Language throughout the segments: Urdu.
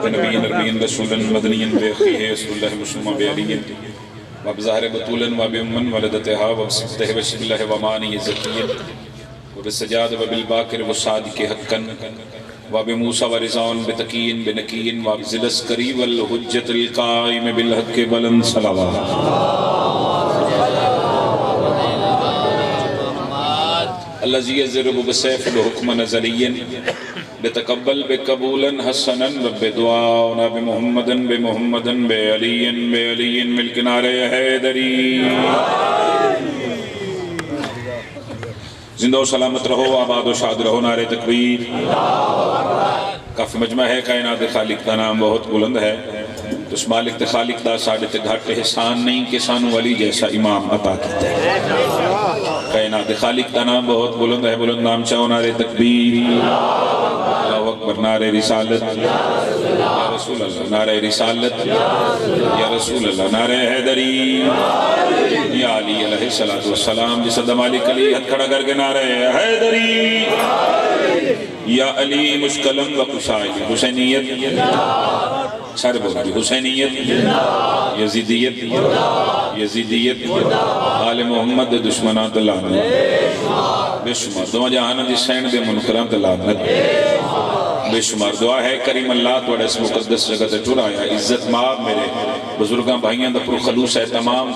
نبیین عربین رسولا مدنین بأخیہ رسول اللہ مسلمہ بعلیین وبظاہر بطولا وبأمن ولدتہا وبسبتہ بسم اللہ ومانی زکیین وبالسجاد وبالباکر وصادق حقا وبموسیٰ ورزان بتقین بنقین وبزلسکری والحجت القائم بالحق بلند صلوات الذي يضرب بسيف الحكم نزليا بتقبل بقبولا حسنا وبدعاءنا بمحمد بعلي ملك نار حیدری زندہ و سلامت رہو آباد و شاد رہو نعرہ تکبیر کافی مجمع ہے کائنات خالق کا نام بہت بلند ہے تو اس مالک تے خالق دا ساڑھے تے گھاٹ پہ احسان نہیں کہ سانو والی جیسا امام عطا کیتا ہے کائنات خالق کا نام بہت بلند ہے بلند نام چاہو نعرہ تکبیر اللہ اکبر نعرہ رسالت یا رسول اللہ نعرہ رسالت یا رسول اللہ نعرہ حیدری یا علی علیہ السلام جس عدم علی کلی ہتھ کھڑا کر کے نعرہ حیدری یا علی مشکلم و کشائی حسینیت سارے بولیں حسینیت یزیدیت آل محمد دشمنات لعنت بے شمار دعا جہانا جس سین دے منکران لعنت بے شمار دعا ہے کریم اللہ توڑا اس مقدس جگہ تے ٹرایا عزت ماب میرے بزرگاں بھائیاں دا پر خلوص ہے تمام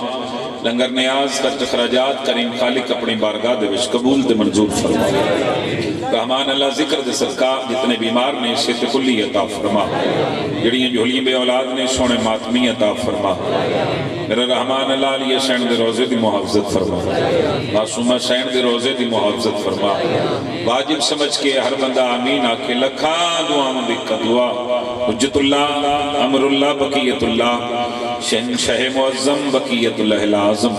لنگر نیاز خرچ خراجات کریم خالق اپنی بارگاہ دے وچ قبول تے منظور فرما رحمان اللہ ذکر دے صدقہ جتنے بیمار نے صحت کلی عطا فرما جڑیاں جھولیاں بے اولاد نے سونے ماتمی عطا فرما میرا رحمان اللہ علیہ سین دے روزے دی محافظت فرما معصومہ سین دے روزے دی محافظت فرما واجب سمجھ کے ہر بندہ آمین آکے لکھاں دعا مدکہ دعا حجت اللہ امر اللہ بقیت اللہ شہنشاہ معظم بقیت اللہ العظم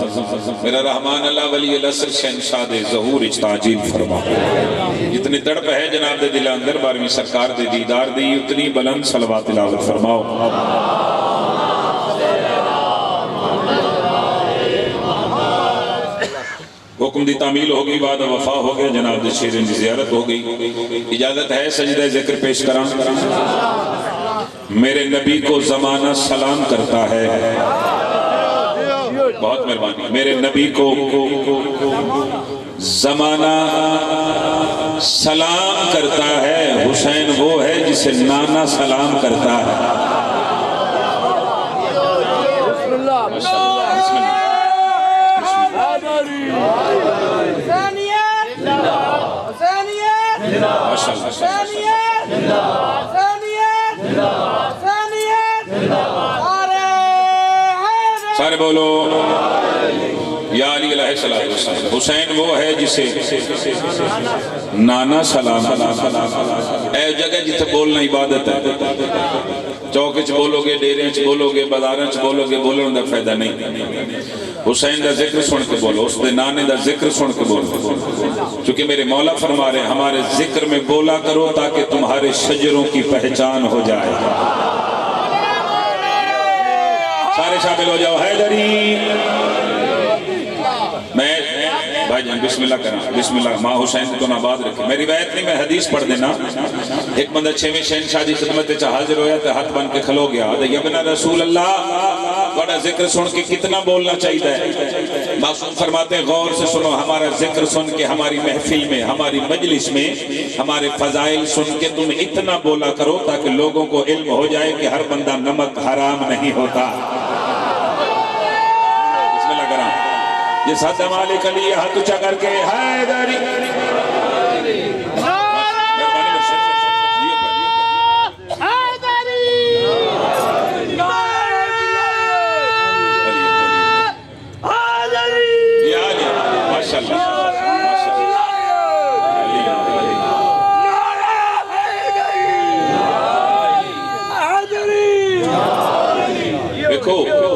میرا رحمان اللہ ولی الاسر شہنشاہ دے ظہور اجتاجیل فرما جتنی تڑپ ہے جناب دے دل اندر بارمی سرکار دے دیدار دی اتنی بلند صلوات تلاوت فرماؤ حکم دی تعمیل ہوگی بعد وفا ہو گیا جناب دے شیرین دی زیارت ہو گئی اجازت ہے سجدہ ذکر پیش کرام میرے نبی کو زمانہ سلام کرتا ہے بہت مہربانی میرے نبی کو زمانہ سلام کرتا ہے حسین وہ ہے جسے نانا سلام کرتا ہے سارے بولو یا علی علیہ السلام حسین وہ ہے جسے نانا سلام اے جگہ جتے بولنا عبادت ہے چوکے چ بولو گے ڈیرے چ بولو گے بازاریں چ بولو گے بولنے دا فائدہ نہیں حسین دا ذکر سن کے بولو اس دے نانے دا ذکر سن کے بولو چونکہ میرے مولا فرما رہے ہمارے ذکر میں بولا کرو تاکہ تمہارے شجروں کی پہچان ہو جائے سارے شامل ہو جاؤ حیدری میں بھائی جان بسم اللہ کرنا بسم اللہ ماں حسین کو ناباد رکھے میری روایت نہیں میں حدیث پڑھ دینا ایک بندہ چھویں شہنشاہ دی خدمت چ حاضر ہویا تو ہاتھ بن کے کھلو گیا یا بنا رسول اللہ بڑا ذکر سن کے کتنا بولنا چاہیے معصوم فرماتے ہیں غور سے سنو ہمارا ذکر سن کے ہماری محفل میں ہماری مجلس میں ہمارے فضائل سن کے تم اتنا بولا کرو تاکہ لوگوں کو علم ہو جائے کہ ہر بندہ نمک حرام نہیں ہوتا جس حد مالک علی ہاتھ اچھا کر کے حیدری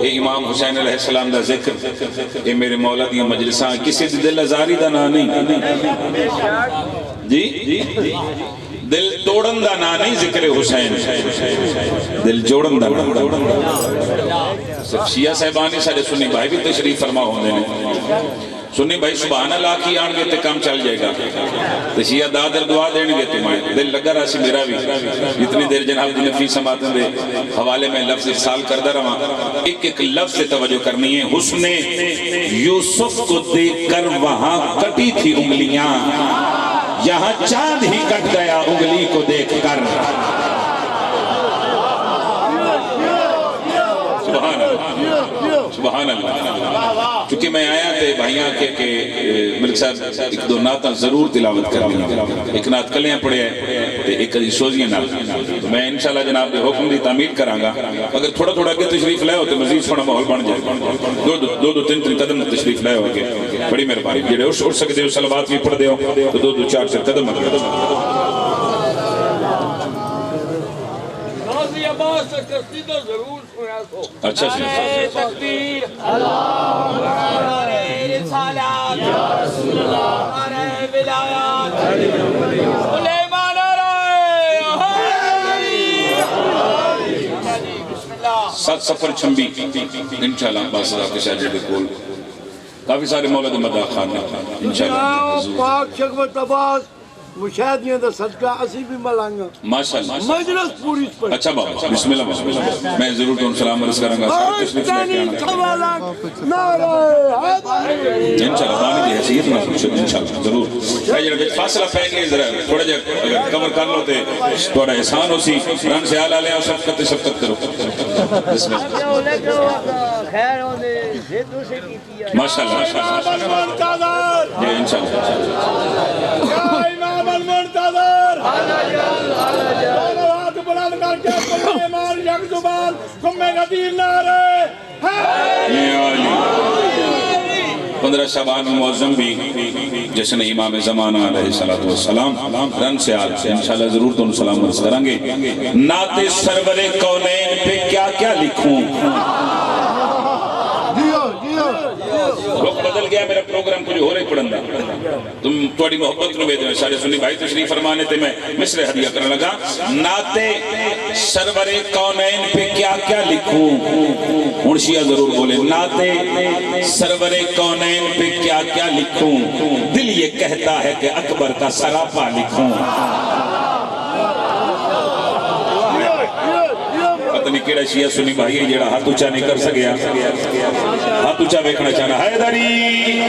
یہ امام حسین علیہ السلام دا ذکر یہ میرے مولا دیا مجلساں کسی دل ازاری دا نا نہیں جی دل توڑن دا نا نہیں ذکر حسین دل جوڑن دا صرف شیعہ صاحبانی سارے سنی بھائی بھی تشریف فرما ہونے سنی بھائی سبحان اللہ کی آن گے تے کام چل جائے گا تو شیعہ دادر دعا دین گے تے میں دل لگا رہا سی میرا بھی اتنی دیر جناب جی نفیس سماعتیں دے حوالے میں لفظ ارسال کردہ رہا ایک ایک لفظ سے توجہ کرنی ہے حسن یوسف کو دیکھ کر وہاں کٹی تھی انگلیاں یہاں چاند ہی کٹ گیا انگلی کو دیکھ کر سبحان اللہ چونکہ میں آیا تھے بھائیاں کہ ملک صاحب ایک دو نعتاں ضرور تلاوت کر لیں ایک نعت کلیاں پڑھے ہیں ایک سوزیاں نعت تو میں انشاءاللہ جناب دے حکم دی تعمیل کراں گا اگر تھوڑا تھوڑا کے تشریف لائے ہوتے مزید تھوڑا ماحول بن جائے دو تین قدم تشریف لائے ہو گئے بڑی مہربانی جڑے اڑ سکتے ہو صلوات بھی پڑھ دے ہو تو دو چار قدم اگر عباس سے قصیدہ ضرور سنا سو اچھا نعرہ تکبیر اللہ نعرہ رسالات یا رسول اللہ نعرہ ولایات سلیمان بسم اللہ سات سفر چھمبی انشاءاللہ باسرہ کے شاہجہ دے کول کافی سارے مولد مدہ خان انشاءاللہ پاک شکوت عباس مشاہدیاں دا صدقہ اسی بھی ملانگا ماشاءاللہ مجلس پوری پر اچھا بابا بسم اللہ میں ضرور تو ان سلام عرض کروں گا انشاءاللہ بانی دی حیثیت میں انشاءاللہ ضرور فاصلہ پہن گئے ذرا تھوڑا جا اگر کور کر لو تے تھوڑا احسان ہو سی رن سے آلہ لیا شفقت کرو بسم اللہ خیر ہونے زیدوں سے کیتی ہے ماشاءاللہ جی انشاءاللہ امام المنتظر دونوں ہاتھ بلند کر کے کل ایمان یک زبان کمیں غدیر نعرے 15 شعبان معظم بھی جشن امام زمانہ علیہ السلام رن سے آج سے انشاءاللہ ضرور تو سلام عرض کریں گے نعت سرور کونین پہ کیا کیا لکھوں رخ بدل گیا میرا پروگرام کچھ ہو رہی پڑھندا تم توڑی محبت نو بیدے میں سارے سنی بھائی تشریف فرمانے تھے میں مصر ہدیہ کرنے لگا نعت سرور کونین پہ کیا کیا لکھوں منشیہ ضرور بولے نعت سرور کونین پہ کیا کیا لکھوں دل یہ کہتا ہے کہ اکبر کا سراپا لکھوں پتنی کیڑا شیعہ سنی بھائی ہے جیڑا ہاتھ اچھا نہیں کر سکیا ہاتھ اچھا بیکھنا چاہنا حیدری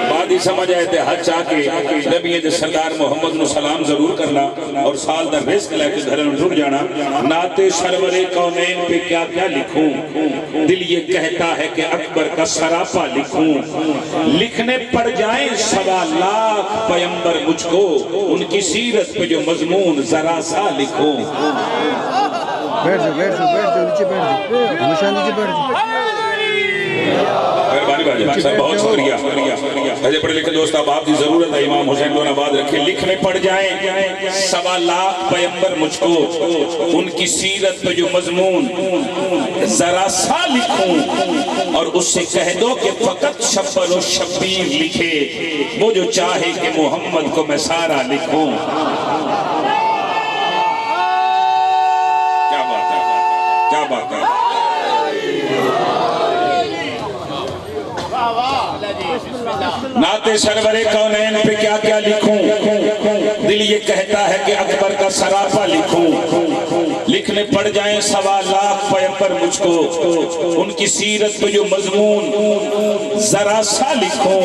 بعد ہی سمجھ آئے تھے ہاتھ چاہ کے نبی دے سردار محمد نو سلام ضرور کرنا اور سال در رزق لے کے گھر رک جانا نعت سرور کونین پہ کیا کیا لکھوں دل یہ کہتا ہے کہ اکبر کا سراپا لکھوں لکھنے پڑ جائیں 1.25 لاکھ پیمبر مجھ کو ان کی سیرت پہ جو مضمون ذرا سا لکھوں بیٹھ جو نیچے بیٹھ جو ہمیشہ نیچے بیٹھ جو مہربانی بھائی صاحب بہت شکریہ ایسے پڑھے لکھے دوست آپ کی ضرورت ہے امام حسین دون آباد رکھیں لکھنے پڑ جائیں 1.25 لاکھ پیمبر مجھ کو ان کی سیرت پہ جو مضمون ذرا سا لکھوں اور اس سے کہہ دو کہ فقط شبر و شبیر لکھے وہ جو چاہے کہ محمد کو میں سارا لکھوں کیا بات ہے نعت سرور کونین پہ کیا کیا لکھوں دل یہ کہتا ہے کہ اکبر کا سراپا لکھوں لکھنے پڑ جائیں 1.25 لاکھ پیمبر مجھ کو ان کی سیرت پہ جو مضمون ذرا سا لکھوں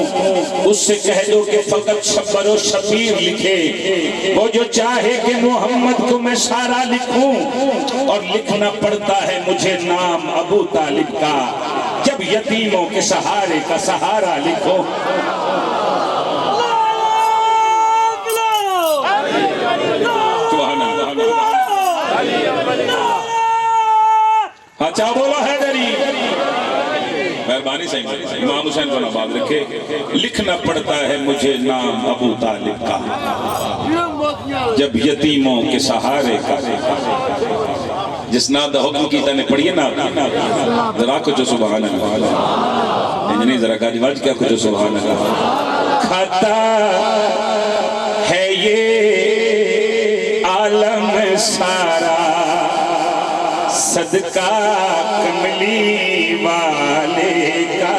اس سے کہہ دو کہ فقط شبر و شبیر لکھے وہ جو چاہے کہ محمد کو میں سارا لکھوں اور لکھنا پڑتا ہے مجھے نام ابو طالب کا جب یتیموں کے سہارے کا سہارا لکھو اچھا بولو حیدری مہربانی سے امام حسین کو نباد رکھے لکھنا پڑتا ہے مجھے نام ابو طالب کا جب یتیموں کے سہارے کا جس ناد حکم کی تنے پڑھئے نا ذرا کچھ سبحان اللہ انجنی ذرا کاج واج کیا کچھ سبحان اللہ کھاتا ہے یہ عالم سارا صدقہ کملی والے کا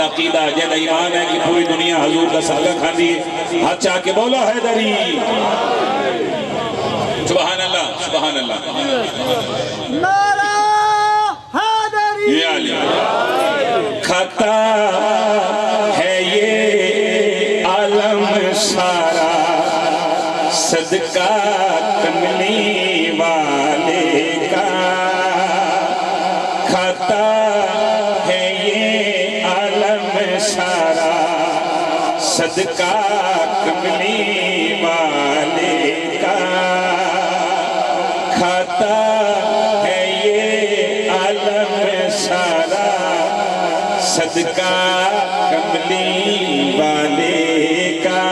جیدہ عقیدہ جیدہ ایمان ہے کہ پوری دنیا حضور کا صدقہ کھا دی ہاتھ چاہ کے بولو حیدری سبحان اللہ سبحان اللہ نعرہ حیدری یا علی کھاتا ہے یہ عالم سارا صدقہ کملی والے کا کھاتا ہے یہ عالم سارا صدقہ کملی والے کا کھاتا ہے یہ عالم سارا صدقہ کملی والے کا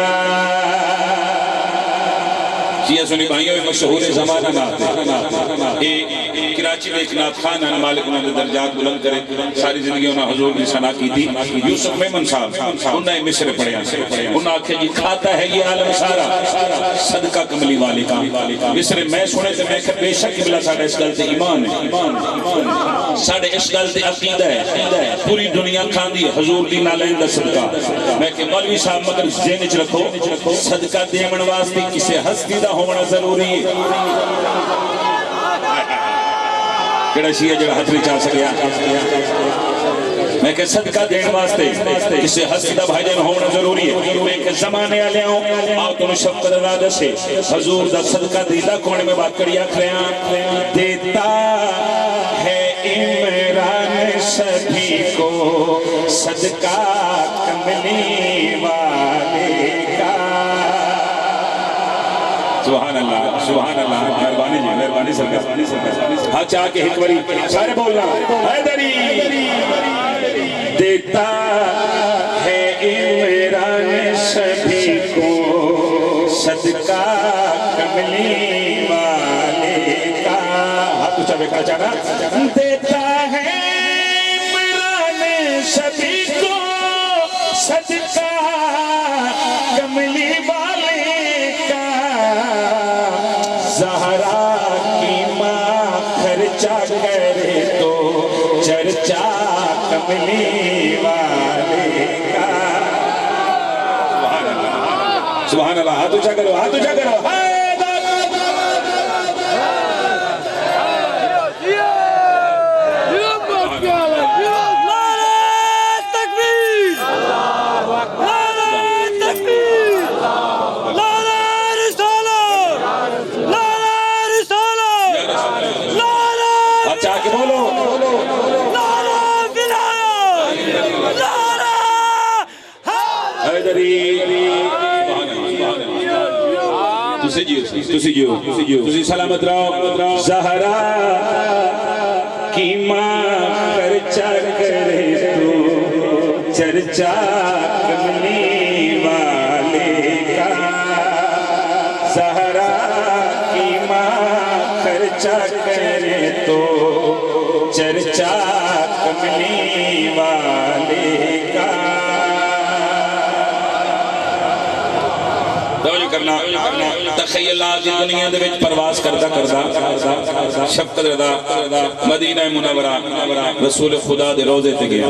شیعہ سنی بھائیوں میں مشہور زمانہ نات ہے کراچی میں ایک نات خان ہے مالک انہوں نے درجات بلند کرے ساری زندگی انہوں نے حضور کی ثنا کی تھی یوسف میمن صاحب انہوں نے مصر پڑھے انہوں نے آکھے جی کھاتا ہے یہ عالم سارا صدقہ کملی والے کا مصر میں سنے تھے میں کہ بے شک بلا ساڑھے اس گلتے ایمان ہے ساڑھے اس گلتے عقیدہ ہے پوری دنیا کھان دی حضور دی نالین دا صدقہ میں کہ مولوی صاحب مگر ذہن وچ رکھو صدقہ دیمن واسطے کسے ہستی دا ہونا ضروری ہے کیڑا شیعہ جڑا ہتھ نہیں چاہ سکیا میں کہ صدقہ دین واسطے کسے ہستی دا بھائی جان ہونا ضروری ہے میں کہ زمانے آلے ہوں آؤ تو شفقت رادہ سے حضور دا صدقہ دیدہ کونے میں بات کری آکھریاں دیتا ہے عمران سبھی کو صدقہ کملی والے کا سبحان اللہ مہربانی جی مہربانی سرکار ہاں چاہ کے ایک باری سارے بولنا حیدری دیتا ہے عمران سبھی کو صدقہ کملی والے کا ہاتھ اچھا بیکھا چاہنا دیتا ہے عمران سبھی کو صدقہ کملی والے کا زہرا کی ماں خرچہ کرے تو چرچا کملی والے کا سبحان اللہ ہاتھ اچھا کرو ہاتھ اچھا کرو تسی سلامت رہو زہرا کی ماں خرچہ کرے تو چرچا کملی والے کا زہرا کی ماں خرچہ کرے تو چرچا کملی والے کا تخیلات دنیا دے وچ پرواز کردا شفقت رضا مدینہ منورہ رسول خدا دے روضے تے گیا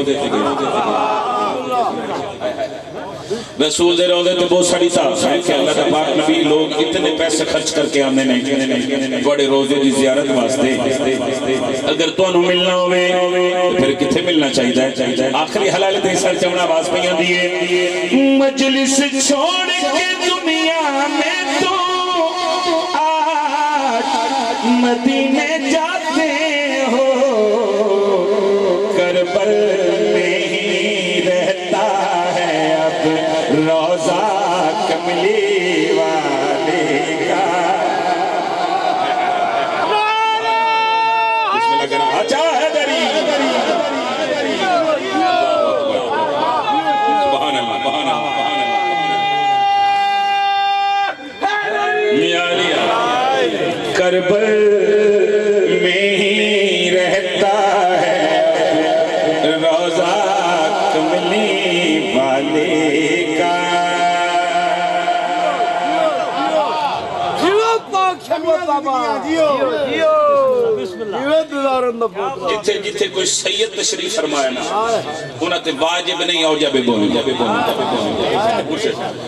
رسول دے روضے تے بہت سڑی تھا کہ اللہ دا پاک نبی لوگ اتنے پیسے خرچ کر کے آنے نہیں بڑے روضے دی زیارت واسطے اگر تو انہوں ملنا ہوئے پھر کتھے ملنا چاہیے آخری حلالت سر چمنا باز پہیاں دیئے مجلس چھوڑ کے دنیا میں تو آج مدینے جاتے ہو کربل میں ہی رہتا ہے اب روضہ کملی والے کا بسم اللہ کرنا اچھا ہے دری سبحان اللہ سبحان اللہ میاں لیا کربل میں ہی رہتا ہے روضہ کملی والے کا جتھے جتھے کوئی سید تشریف فرمایا نا انہاں تے واجب نہیں اوجب بولیں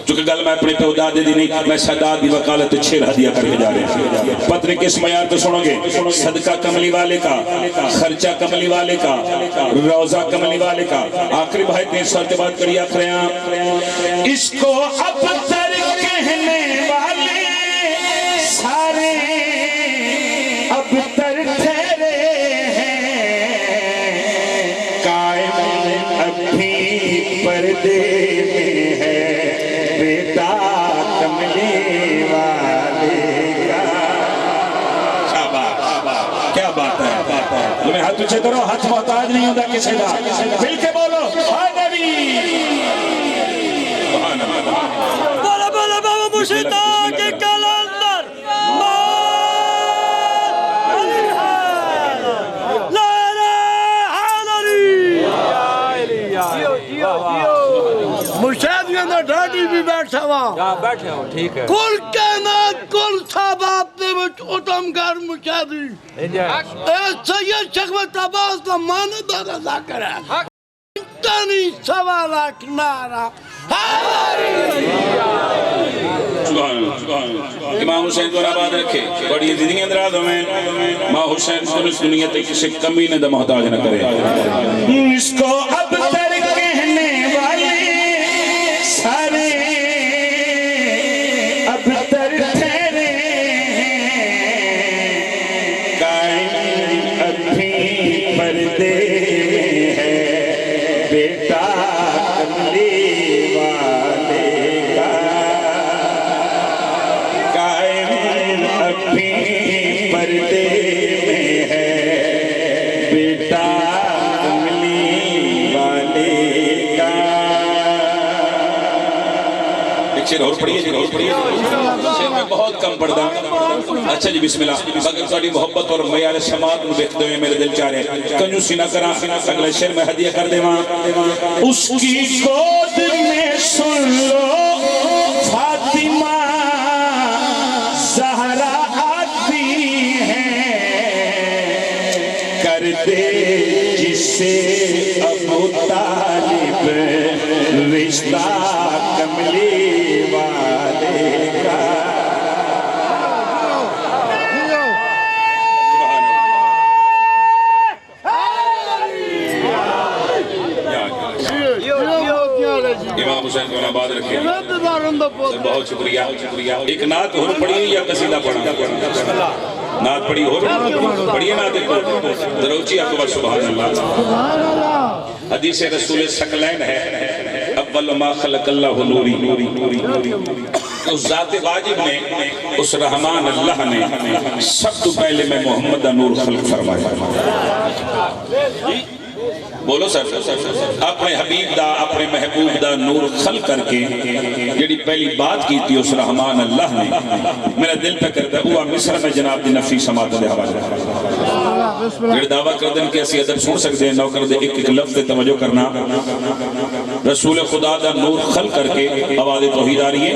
چونکہ گل میں اپنے پیو دادے دی نہیں میں سادات دی وکالت 6 ہدیہ کر کے جا رہے ہیں پتہ کس معیار تو سنو گے صدقہ کملی والے کا خرچہ کملی والے کا روزہ کملی والے کا آخری بھائی 3 سال کے بعد کری آخر ہیں اس کو اب تر کہنے والے سارے اب تر ٹھہرے ہیں قائم اب بھی پردے میں ہے بیٹا کملی والے کا شاباش کیا بات ہے تمہیں ہاتھ اچھے کرو ہاتھ محتاج نہیں ہوتا کسی کا مل کے بولو ہائے نبی بولا بولا بابا مشتاق کے کلندر مشاہد کے اندر ڈھاڈی بھی بیٹھا ہوا بیٹھے ہو ٹھیک ہے کل کائنات کل صحابات نے وچ اتم گر مشاہدی اے سید شخوت عباس کا ماند رضا کرے تانی سوالا کنارا امام حسین کو آباد رکھے بڑی زندگی اندراز ہمیں ماں حسین کو اس دنیا تے کسی کمی نے دا محتاج نہ کرے اس کو اب تر کہنے والے سارے اب تر ٹھہرے قائم اب بھی پردے میں ہے بیٹا کملی والے کا قائم اب بھی پردے میں ہے بیٹا کملی والے کا ایک شیر اور پڑھیے شیر میں بہت کم پڑھتا اچھا جی بسم اللہ مگر تھوڑی محبت اور معیار سماعت نو دیکھتے ہوئے میرے دل چاہ رہے کنجوسی نہ کرا اگلے شیر میں ہدیہ کر دے وہاں اس کی گود میں سن لو فاطمہ زہرا آتی ہے کر دے جس سے ابو طالب رشتہ کملی والے کا امام حسین کو آباد رکھے بہت شکریہ ایک نعت ہو پڑھی یا قصیدہ پڑھا نعت پڑھی ہو پڑھیے نعت دروچی اکبر سبحان اللہ حدیث رسول ثقلین ہے اول ما خلق اللہ نوری اس ذات واجب نے اس رحمان اللہ نے سب تو پہلے میں محمد نور خلق فرمایا بولو سر اپنے حبیب دا اپنے محبوب دا نور خلق کر کے جڑی پہلی بات کی تھی اس رحمان اللہ نے میرا دل پہ کرتا ہے وہ مصر میں جناب دی نفی سماعت دے حوالے جڑی دعویٰ کر دیں کہ اسی ادب سن سکتے ہیں نو کر دے ایک ایک لفظ توجہ کرنا رسول خدا دا نور خلق کر کے آواز توحید آ رہی ہے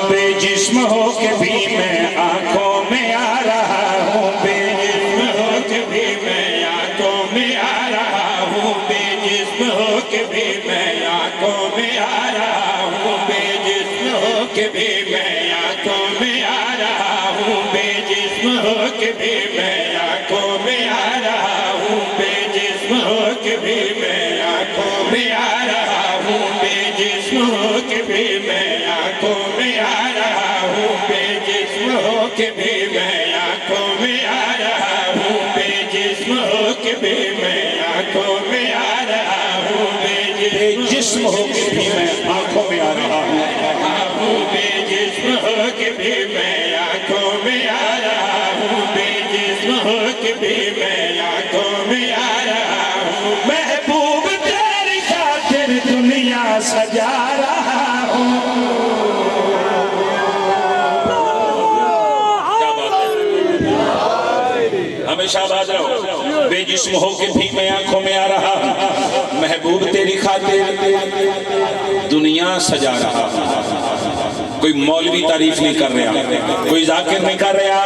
بے جسم ہو کے بھی میں آنکھوں میں آ رہا ہوں بے جسم ہو کے بھی میں آنکھوں میں آ رہا ہوں بے جسم ہو کے بھی میں آنکھوں میں آ رہا ہوں بے جسم ہو کے بھی میں آنکھوں میں آ رہا ہوں بے جسم ہو کے بھی میں آنکھوں میں آ رہا ہوں بے جسم ہو کے بھی میں آنکھوں میں آ رہا ہوں بے جسم ہو کے بھی میں آنکھوں میں آ رہا ہوں بے جسم ہو کے بھی میں آنکھوں میں آ رہا ہوں بے جسم ہو کے بھی میں آنکھوں میں آ رہا ہوں بے جسم ہو کے بھی میں آنکھوں میں آ رہا ہوں بے جسم ہو کے بھی میں آنکھوں میں آ رہا ہوں بے جسم ہو کے بھی میں آنکھوں میں آ رہا ہوں محبوب تیری خاطر دنیا سجا رہا ہوں ہمیشہ آباد رہو بے جسم ہو کے بھی میں آنکھوں میں آ رہا ہوں محبوب تیری خاطر دنیا سجا رہا ہوں کوئی مولوی تعریف نہیں کر رہا، کوئی ذاکر نہیں کر رہا،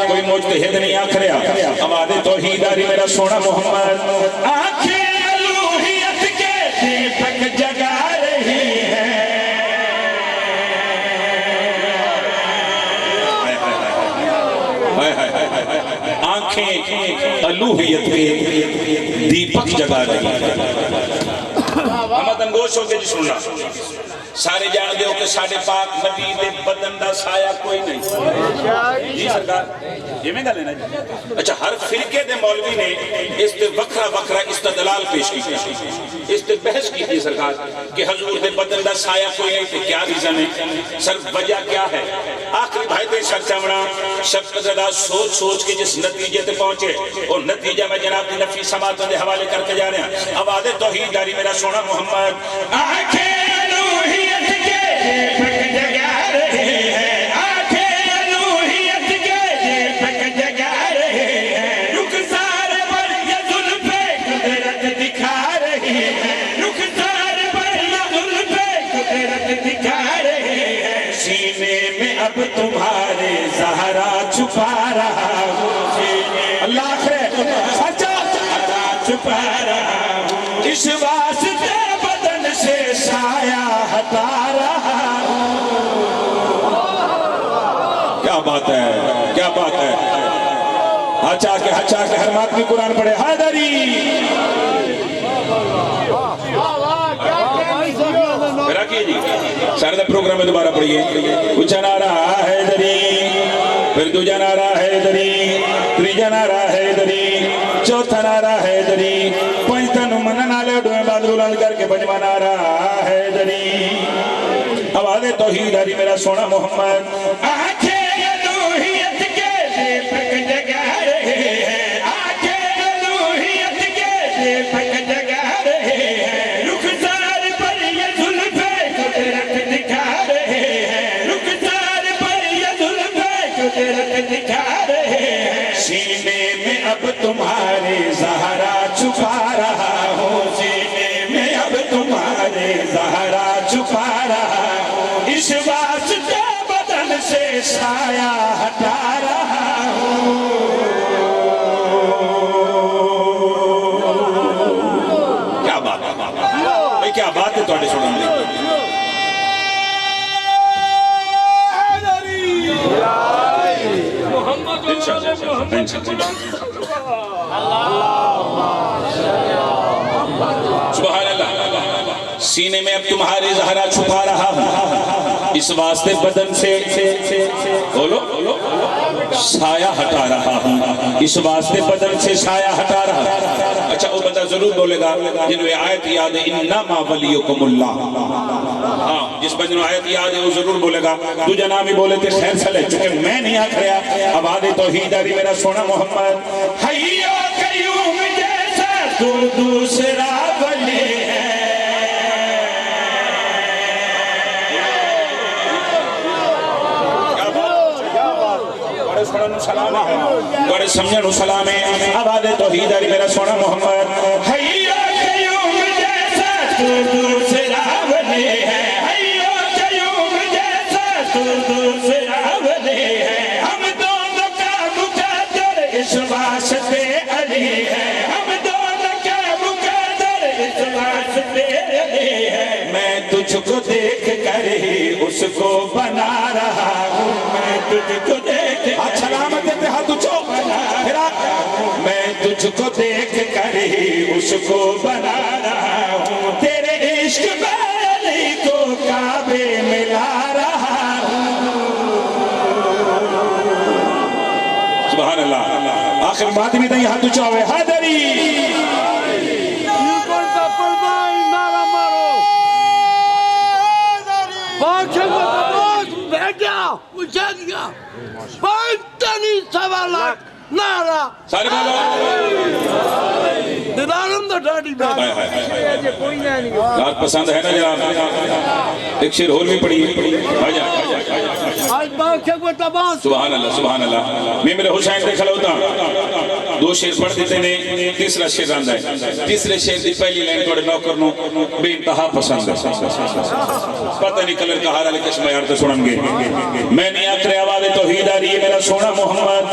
کوئی مجتہد نہیں آکھ رہا، آواز توحید آ رہی میرا سونا محمد، آنکھیں الوہیت کے دیپک جگا رہی ہیں، آنکھیں الوہیت کے دیپک جگا رہی ہیں۔ ہم تنگوش ہو کے جی سننا، سارے جان دے ہو کہ ساڑھے پاک نبی دے بدن دا سایہ کوئی نہیں، جی سرکار یہ میں گا لینا جی، اچھا ہر فرقے دے مولوی نے اس تے وکھرا وکھرا استدلال پیش کی، اس تے بحث کی تھی سرکار کہ حضور دے بدن دا سایہ کوئی نہیں، تے کیا ریزن ہے، سر وجہ کیا ہے؟ آخری بھائی تے شک چمڑا شک زدہ سوچ سوچ کے جس نتیجے تے پہنچے اور نتیجہ میں جناب دی نفی سماعتوں دے حوالے کر کے جا رہے ہیں۔ آواز توحید داری میرا سونا محمد، آنکھیں الوہیت کے دیپک جگا رہے ہیں، آنکھیں الوہیت کے دیپک جگا رہے ہیں، رخسار پر یہ زلف قدرت دکھا رہی ہے، رخسار پر یہ زلف قدرت دکھا رہے ہیں، سینے میں اب تمہارے زہرا چھپا رہا ہوں، سینے اللہ آخر سچا چھپا رہا ہوں، اس واسطے بدن سے سایہ ہٹا رہا ہوں۔ کیا بات ہے، کیا بات ہے، ہچا کے ہر ماتمی قرآن پڑھے، حیدری رکھیے جی، سارے پروگرام میں دوبارہ پڑھئے، اچھا نعرہ حیدری، پھر دوجہ نعرہ حیدری، تریجہ نعرہ حیدری، چوتھا نعرہ حیدری، پنجتن منن آلے ڈوئے بادر اولاد کر کے پنجمہ نعرہ حیدری۔ آواز توحید آری میرا سونا محمد، آنکھیں الوہیت کے دیپک جگا رہے ہیں، آنکھیں الوہیت کے دیپک جگا رہے ہیں، رخسار پر یہ زلف قدرت دکھا رہے ہیں، رخسار پر یہ زلف قدرت دکھا رہے ہیں، سینے میں اب تمہارے زہرا چھپا رہا ہوں، سینے میں اب تمہارے زہرا چھپا رہا ہوں، اس واسطے بدن سے سایہ ہٹا رہا ہوں۔ کیا بات ہے بھائی، کیا بات ہے توڑے سنن لے، سبحان اللہ، سینے میں اب تمہارے زہرا چھپا رہا ہوں، اس واسطے بدن سے بولو سایہ ہٹا رہا ہوں، اس واسطے بدن سے سایہ ہٹا رہا ہوں۔ اچھا وہ بندہ ضرور بولے گا جنہوں یہ آیت یاد ہے، انما ولیکم اللہ، ہاں جس پر جنہوں آیت یاد ہے وہ ضرور بولے گا، تو جناب ہی بولے تھے خیر سلے، چونکہ میں نہیں آکھ رہا، آواز توحید آری میرا سونا محمد، حیو قیوم جیسا تو دوسرا ولی ہے، بڑے سمجھنو سلام ہے، آواز توحید آری میرا سونا محمد، حیو قیوم جیسا تو دوسرا ولی ہے، حیو قیوم جیسا تو دوسرا ولی ہے، ہم دونوں کا مقدر اس واسطے علی ہے، ہم دونوں کا مقدر اس واسطے علی ہے، میں تجھ کو دیکھ کر ہی اس کو بنا رہا ہوں، میں تجھ کو دیکھ اچھا علامت دیتے ہاتھ اچھو میں تجھ کو دیکھ کر ہی اس کو بنا رہا ہوں، تیرے عشق میں علی کو کعبے ملا رہا ہوں۔ سبحان اللہ، آخر بات بھی نہیں ہاتھ اچھا ہوئے، حیدری پانچتنی سوا لاکھ نعرہ سارے بولو دیدارم دا ڈاڈی بیٹا یار پسند ہے نا جناب، ایک شیر اور بھی پڑھی، آجا آج باغ شک و تباس سبحان اللہ، سبحان اللہ، میں میرے حسین دیکھ لوتا دو شیر پڑھ دیتے نے تیسرا شیر رہندا ہے تیسرے شیر دی پہلی لائن توڑے نوکر نو بے انتہا پسند ہے پتہ نہیں کلر کا ہارا لکش میار تو سنن گے میں نہیں آکرے آواز توحید آ رہی ہے میرا سونا محمد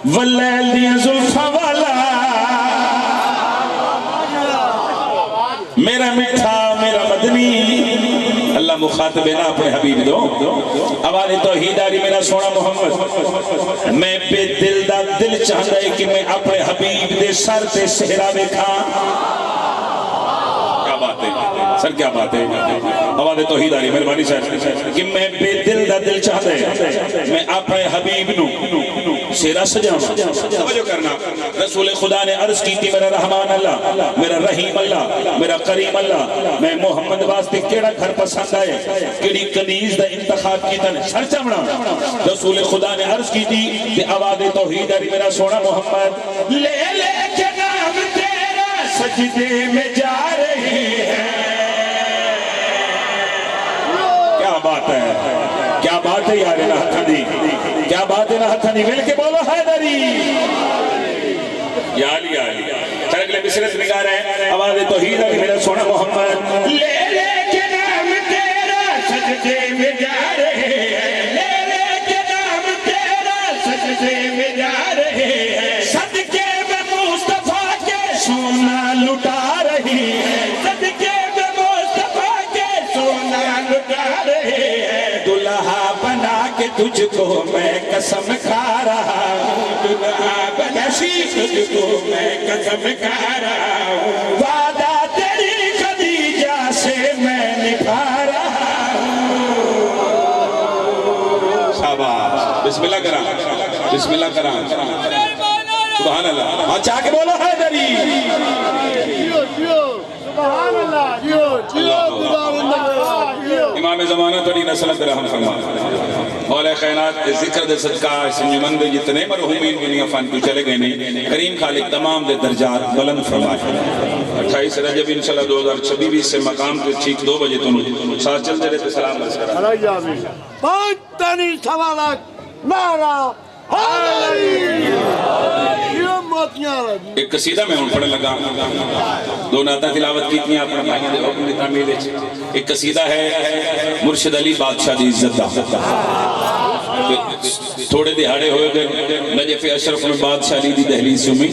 واللیل دیا زلفہ والا میرا مٹھا میرا مدنی اللہ مخاطب نا اپنے حبیب دو آواز توحید آ رہی میرا سونا محمد میں بے دل دا دل چاہتا ہے کہ میں اپنے حبیب دے سر تے سہرا دیکھا کیا بات ہے سر کیا بات ہے آواز توحید آ رہی مہربانی صاحب کہ میں بے دل دا دل چاہتا ہے میں اپنے حبیب نو سیرا سجاؤں توجہ کرنا رسول خدا نے عرض کی تھی میرا رحمان اللہ میرا رحیم اللہ میرا کریم اللہ میں محمد واسطے کیڑا گھر پسند آئے کیڑی کنیز دا انتخاب کی تن سر چمڑا رسول خدا نے عرض کی تھی کہ آواز توحید آ رہی میرا سونا محمد لے لے کے نام تیرا سجدے میں جا رہی ہے بات ہے کیا بات ہے یار نہ ہتھنی کیا بات ہے نہ ہتھنی مل کے بولو حیدری یا علی یا علی ترگلے بسرت نگار ہے آواز توحید ہے میرا سونا محمد لے لے کے نام تیرا سجدے میں جا رہے ہیں لے لے کے نام تیرا سجدے میں جا رہے ہیں صدقے میں مصطفیٰ کے سونا لٹا رہی ہے صدقے میں مصطفیٰ کے سونا لٹا رہے ہیں دلہا بنا کے تجھ کو میں قسم کھا رہا ہوں دلہا بنا تجھ کو میں قسم کھا رہا ہوں وعدہ تیری خدیجہ سے میں نبھا رہا ہوں شاباش بسم اللہ کرام بسم اللہ کرام سبحان اللہ ہاں چاہ کے بولو حیدری سبحان اللہ امام زمانہ تڑی نسلت رحم فرما مولا کائنات ذکر دے صدقہ اس انجمن دے جتنے مرحومین دنیا فان کو چلے گئے نہیں کریم خالق تمام دے درجات بلند فرمائے 28 رجب انشاءاللہ 2026 سے مقام کے ٹھیک 2 بجے تم ساتھ چل دے رہے سلام عرض کرا پانچ تنی سوالات نعرہ ایک قصیدہ میں ہوں پڑھنے لگا دو نعتیں تلاوت کی تھی اپنے بھائیوں دے حکم تعمیل ایک قصیدہ ہے مرشد علی بادشاہ دی عزت دا تھوڑے دہاڑے ہوئے گئے نجف اشرف میں بادشاہ علی دی دہلیز سمی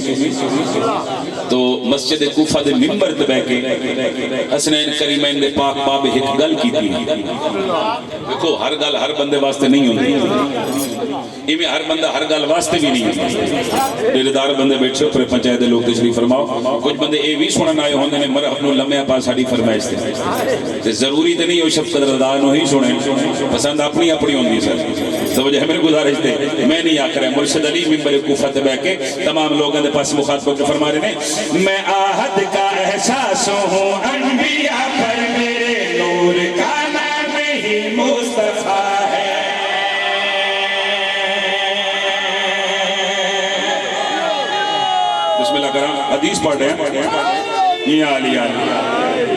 تو مسجد کوفہ دے ممبر تے بیٹھ کے حسنین کریمین دے پاک باب ایک گل کی تھی دیکھو ہر گل ہر بندے واسطے نہیں ہوندی میں ہر بندہ ہر گل واسطے بھی نہیں ہوندی دیردار بندے بیٹھے پر پنچایت دے لوگ تشریف فرماؤ کچھ بندے اے بھی سنن آئے ہوندے نے مرحب نو لمحہ پاس ساڈی فرمائش تے ضروری تے نہیں ہو شب قدردار نو ہی سنیں پسند اپنی اپنی ہوندی سر توجہ ہے میرے گزارش دے میں نہیں آکھ رہا مرشد علی ممبر کوفہ تے بیٹھ کے تمام لوگوں دے پاس مخاطبوں کے فرما رہے ہیں میں آہد کا احساس ہوں انبیاء پر میرے نور کا نام ہی مصطفیٰ ہے بسم اللہ کرام حدیث پڑھ رہے ہیں یا علی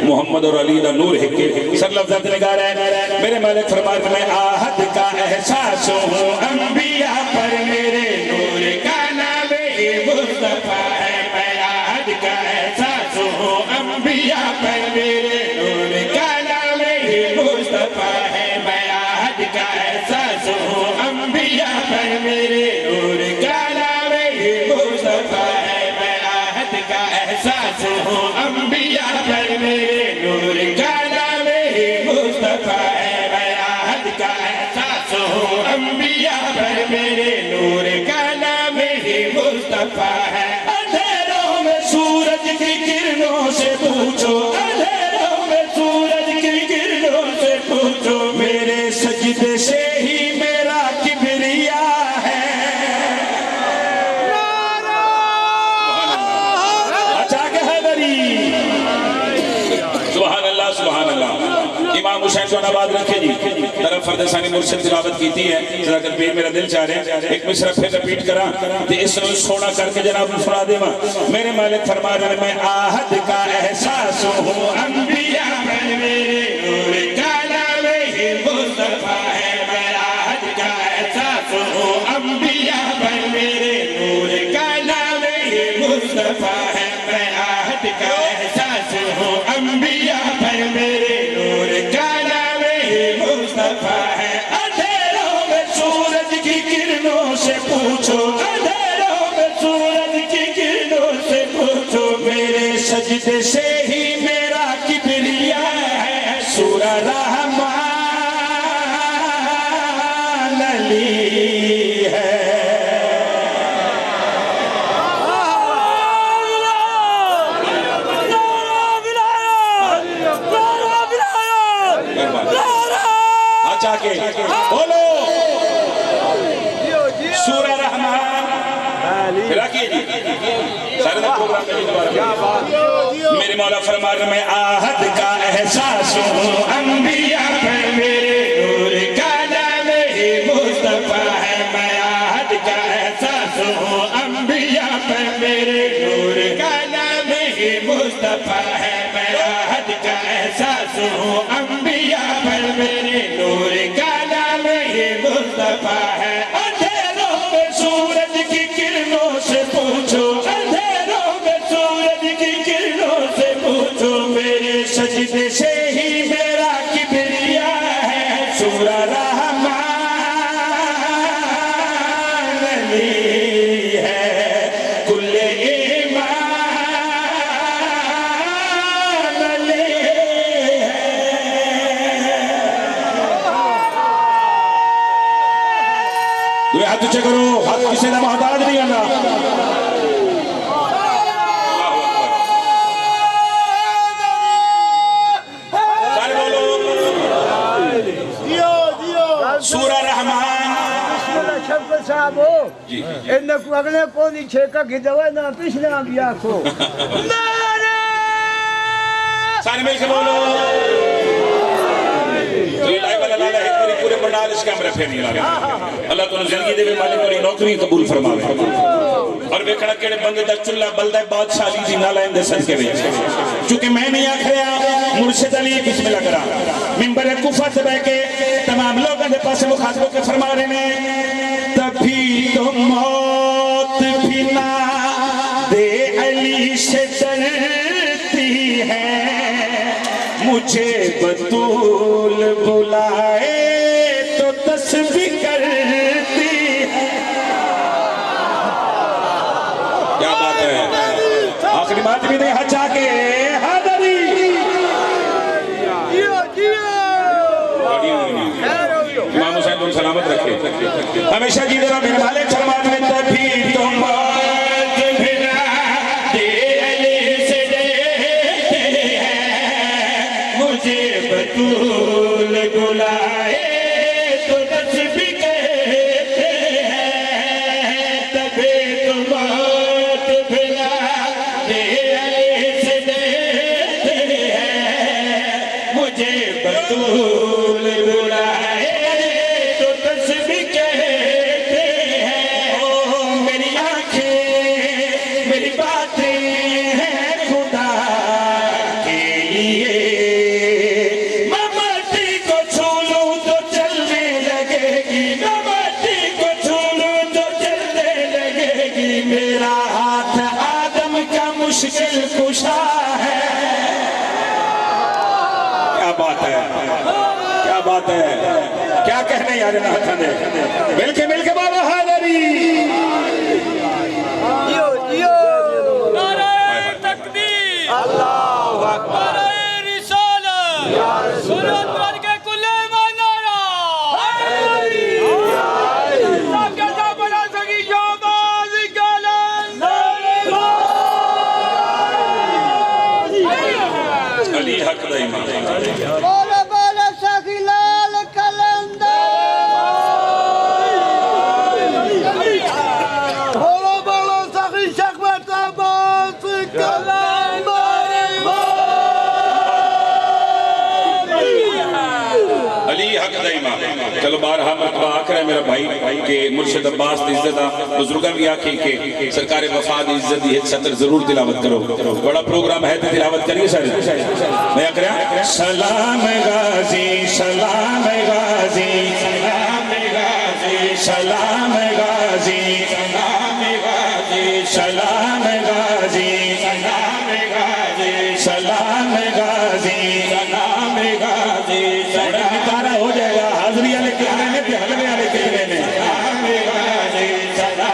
محمد اور علی دا نور ہے سر لفظات نگار ہے میرے مالک فرماتے میں آہد کا احساس ہوں انبیاء پر میرے نور کا نام ہی مصطفیٰ ہے میں آہد کا احساس ہوں انبیاء پر میرے نور کا نام ہی مصطفیٰ ہے میں آہد کا احساس ہوں انبیاء پر میرے نور کا نام ہی مصطفیٰ ہے میں آہد کا احساس ہوں انبیاء پر میرے نور کا نام ہی مصطفیٰ ہے میں آہد کا احساس ہوں انبیاء پر میرے نور کا نام ہی مصطفیٰ ہے اندھیروں میں سورج کی کرنوں سے پوچھو اندھیروں میں سورج کی کرنوں سے پوچھو میرے سجدے سے ہی میرا کبریاء ہے اچھا کہ حیدری سبحان اللہ سبحان اللہ امام حسین کو نباد رکھے جی طرف فرد ثانی مرشد تلاوت کیتی ہے صداقت پیر میرا دل چاہ رہے ہیں ایک مصرع پھر رپیٹ کرا کہ اس نے سونا کر کے جناب فرا دے ماں میرے مالک فرما رہے میں آہد کا احساس ہوں انبیاء پر میرے نور کا نام ہی مصطفیٰ ہے میں آہد کا احساس ہوں انبیاء پر میرے نور پوچھو اندھیروں میں سورج کی کرنوں سے پوچھو میرے سجدے سے ہی میرا کبریا ہے سورہ رحمان علی ہے کے بولو سورہ رحمان رکھیے جی سارے دن پروگرام میرے مولا فرما رہے میں آہد کا احساس ہوں انبیاء پر میرے نور کا نام ہی مصطفیٰ ہے میں آہد کا احساس ہوں انبیاء پر میرے نور کا نام ہی مصطفیٰ ہے میں آہد کا احساس ہوں انبیاء پر میرے نور کا نام ہی مصطفیٰ ہے اندھیروں میں سورج کی کرنوں سے پوچھو اندھیروں میں سورج کی کرنوں سے پوچھو میرے سجدے سے ہی میرا کبریا ہے سورہ رحمان علی ہے کل ایمان علی ہے دوئے ہاتھ اچھے کرو ہاتھ کسی نے محتاج نہیں آنا سارے بولو سورہ رحمان شفقت صاحب ہو انہیں کو اگلے پونی چھیکا کی دوائے نہ پچھلے بھی آنکھو سارے مل کے بولو تو یہ لائے والا لالا ہے پورے پنڈال اس کیمرے پھر نہیں لگا اللہ تو زندگی دے بھی مالک اور نوکری قبول فرماوے اور ویکھنا کیڑے بندے دا چلہ بلدہ بادشاہی دی نالائن دے صدقے وچ چونکہ میں نہیں آکھ رہا مرشد علی بسم اللہ کرا منبر کوفہ سے بہ کے تمام لوگوں دے پاس مخاطبوں کے فرما رہے ہیں تبھی تو موت بھی نہ دے علی سے ڈرتی ہے مجھے بطول بلائے تو تسبیح کرتی ہے کیا بات ہے آخری بات بھی نہیں ہچا کے حاضری امام حسین تم سلامت رکھے ہمیشہ جی دے رہا میرے مالک فرمان میں تبھی تم موت بھی نہ دے علی سے ڈرتے ہیں مجھے بطول بلائے تو تسبیح کہتے ہیں تبھی تم موت بھی نہ دے علی سے ڈرتے ہیں مجھے بطول بلائے تو تسبیح کہتے ہیں او میری آنکھیں میری باتیں ہیں خدا کے لیے میں مٹی کو چھو لوں تو چلنے لگے گی میں مٹی کو چھو لوں تو چلنے لگے گی میرا ہاتھ آدم کا مشکل کشا ہے کیا بات ہے کیا بات ہے کیا کہنے یار ہاتھ دے مل کے بابا حاضری نعرہ تکبیر اللہ اکبر نعرہ رسالت سورت قرآن کے کل ایمان نعرہ سب کے ساتھ بنا سکی شعباز کلن علی حق دا ایمان بولا بولا ساکی لال کلندر بولا بولا ساکی شکمت عباس علی حق دا ایمان چلو بارہا مرتبہ آکھ رہا ہے میرا بھائی کہ مرشد عباس دی عزت بزرگاں بھی آکھی کہ سرکار وفا دی عزت دی سطر ضرور تلاوت کرو بڑا پروگرام ہے تو تلاوت کریے سارے میں آکھ رہا سلام غازی سلام غازی سلام غازی سلام غازی سلام غازی سلام غازی سلام غازی سلام غازی سلام غازی ہو جائے گا حاضری والے کتنے نے حلوے والے کتنے نے سلام غازی سلام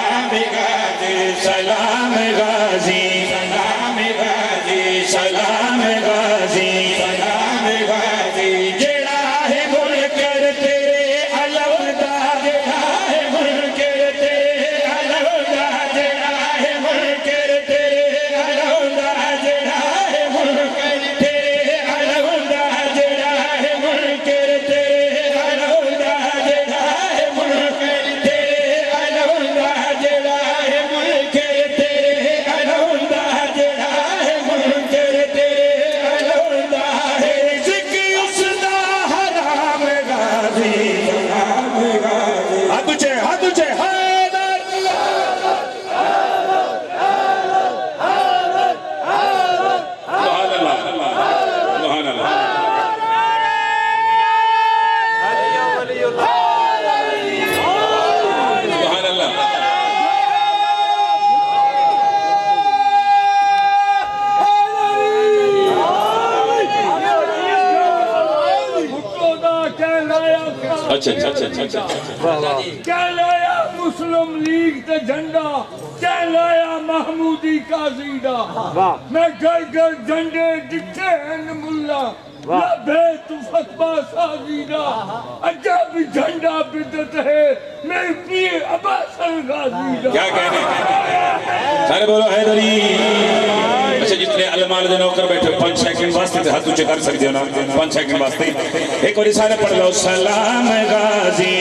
اچھا اچھا اچھا اچھا کیا لایا مسلم لیگ تے جھنڈا کیا لایا محمودی قاضیدہ میں گھر گھر جھنڈے دکھتے ہیں ملا لبے تو فتبہ سازیدہ عجب جھنڈا بدت ہے میں پیر عباسل غازیدہ کیا کہنے سارے بولو حیدری اچھا جتنے علماء دے نوکر بیٹھے 5 سیکنڈ واسطے ہاتھ اونچے کر سکتے ہو نا 5 سیکنڈ واسطے ایک اور سارے پڑھ لو سلام غازی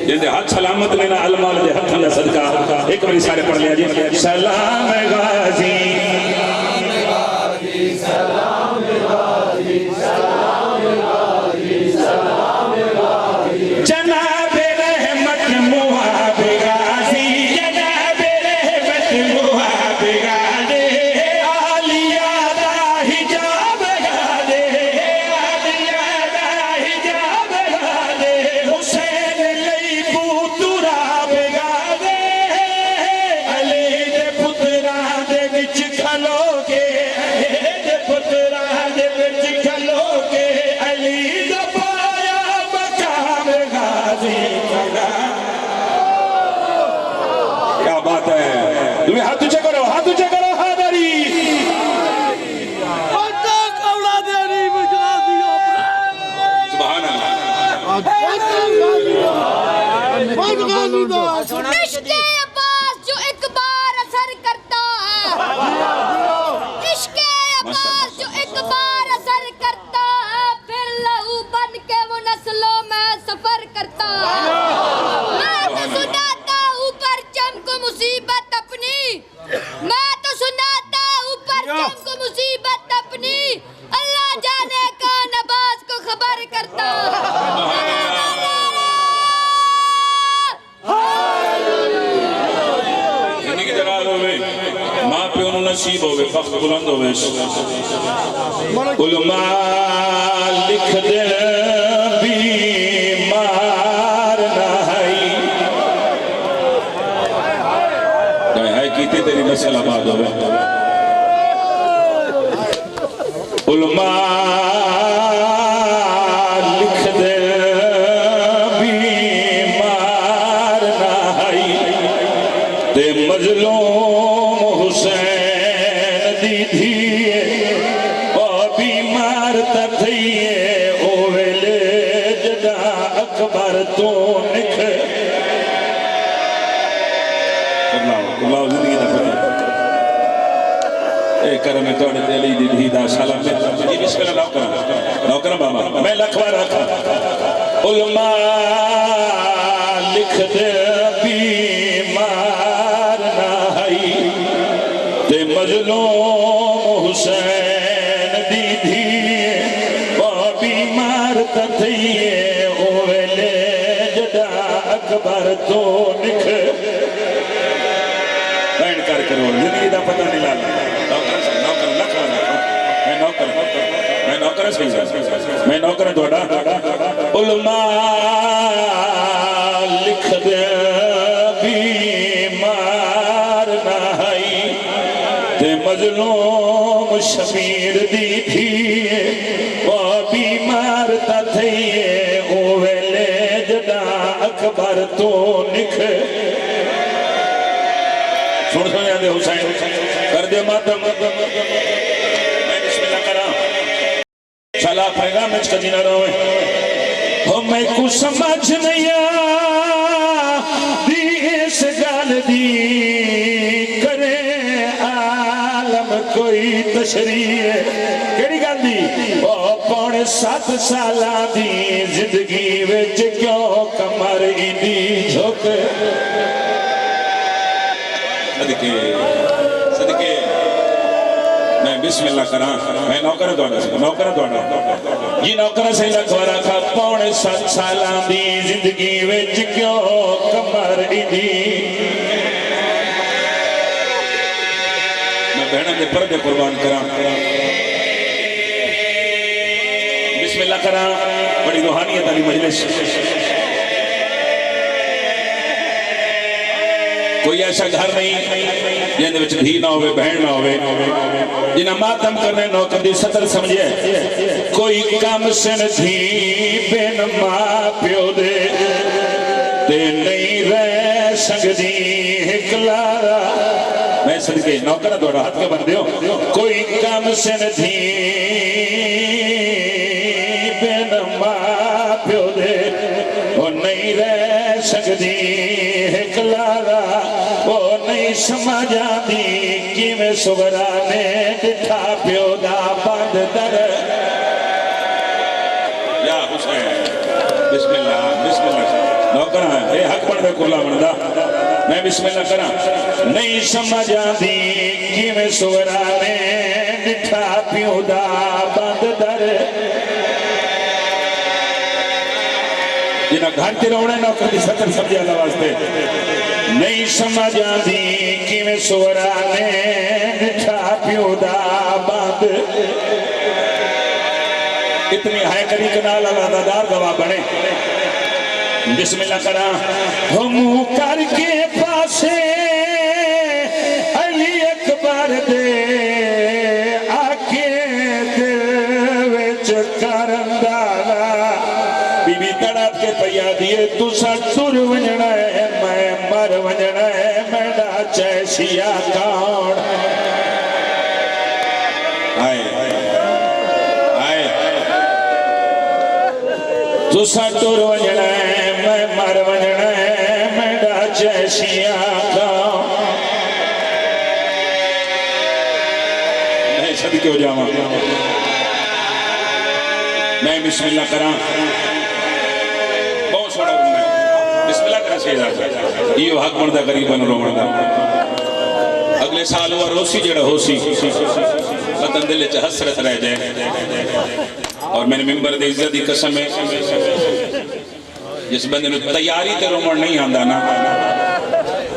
جیسے ہاتھ سلامت لینا علماء دے ہاتھ اللہ صدقہ ایک اور سارے پڑھ لیا جی سلام غازی جناب رحمت مواب غازی جناب رحمت مواب غازی آلیہ دا حجاب غازی آلیہ دا حجاب غازی حسین لئی پوتراب غازی علی دے پتران دے وچ کھلو گے علی دے پتران دے وچ کھلو گے علی دا پایا مقام غازی کا کیا بات ہے تمہیں ہاتھ اونچے کرو حیدری سبحان اللہ عشق عباس جو ایک بار اثر کرتا ہے عشق عباس جو ایک بار اثر کرتا ہے پھر لہو بن کے وہ نسلوں میں سفر کرتا ہے میں تو سناتا ہوں پرچم کو مصیبت اپنی میں تو سناتا ہوں پرچم کو مصیبت اپنی اللہ جانے کون عباس کو خبر کرتا یعنی کہ جلال ہوئے ماں پہ انہوں نصیب ہوئے فخر بلند ہوئے علماء لکھ دے بیمار نہائی ہے کیتے تیری نسل آباد ہوئے علماء لکھ دے بیمار نہائی تے مظلوم حسین دی دھیے او بیمار تتھیے او ویلے جدا اکبر تو نکھ اللہ زندگی دا پتہ اے کرم توڑے دلی دی دھی دا سلام جی بسم اللہ نوکرم بابا میں لکھوا رکھا علماء لکھ دے بیمار نہائی تے مظلوم حسین دی دھی وہ بیمار تتھیے او ویلے جدا اکبر تو نکھ بین کر کرو زندگی دا پتہ نہیں لانا میں نوکر صحیح میں نوکر دوڑا علماء لکھ دے بیمار نہائی تے مظلوم شمیر دی تھی وہ بیمار تا تھئیے او ویلے جدا اکبر تو نکھ سن سنیا دے حسین کر دے ماتم میں بسم اللہ کرا سالہ پیغام میں کدی نہ روئے ہو میں کو سمجھ نہیں دی اس گال دی کرے عالم کوئی تشریح کیڑی گال دی او پونے 7 سالہ دی زندگی وچ کیوں کمر دی جھوک صدقے میں بسم اللہ کرا میں نوکر دوڑا جی نوکر سے لکھوارا کھا پونے 7 سالہ دی زندگی وچ کیوں کمر دی میں بہنہ دے پردے قربان کرا بسم اللہ کرا بڑی روحانیت علی مجلس کوئی ایسا گھر نہیں جن وچ دھی نہ ہوئے بہن نہ ہوئے جنہاں ماتم کرنے نوکر دی سطر سمجھے کوئی کم سن دھی بین ماں پیو دے تے نہیں رہ سکدی ہکلارا میں صدقے نوکر دوڑا ہاتھ کے بندے ہو کوئی کم سن دھی بین ماں پیو دے وہ نہیں رہ سکدی ہکلارا وہ نہیں سمجھا دی کہ میں سغرا نے ڈٹھا پیو دا بند در یا حسین بسم اللہ نوکرہ ہے اے حق پڑھ دے کلا بندہ میں بسم اللہ کرا نہیں سمجھا دی کہ میں سغرا نے ڈٹھا پیو دا بند در جنہاں گھر تے رونے نوکر دی سطر سمجھے اللہ واسطے نہیں سمجھا دی کہ میں سورا نے ڈٹھا پیو دا بند اتنی ہائے کری کنال اللہ دار گواہ بنے بسم اللہ کرا ہم کر کے پاسے علی اکبر دے آکے دل وچ کرندالا بی بی تڑپ کے پیا دیئے تو سر ونجنا ہے میں مر ونجنا ہے میڈا چیسیا کون آئے آئے تو سر ونجنا ہے میں مر ونجنا ہے میڈا چیسیا کون میں صدقے ہو جاؤں میں بسم اللہ کرا بسم اللہ کرا سیدہ یہ حق مردہ غریبان رو مردہ اگلے سال ہوا روسی جڑا ہوسی وطن دل چا حسرت رہ جائے اور میں نے ممبر دے عزت دی قسم ہے جس بندے نے تیاری تے رومڑ نہیں آندہ نا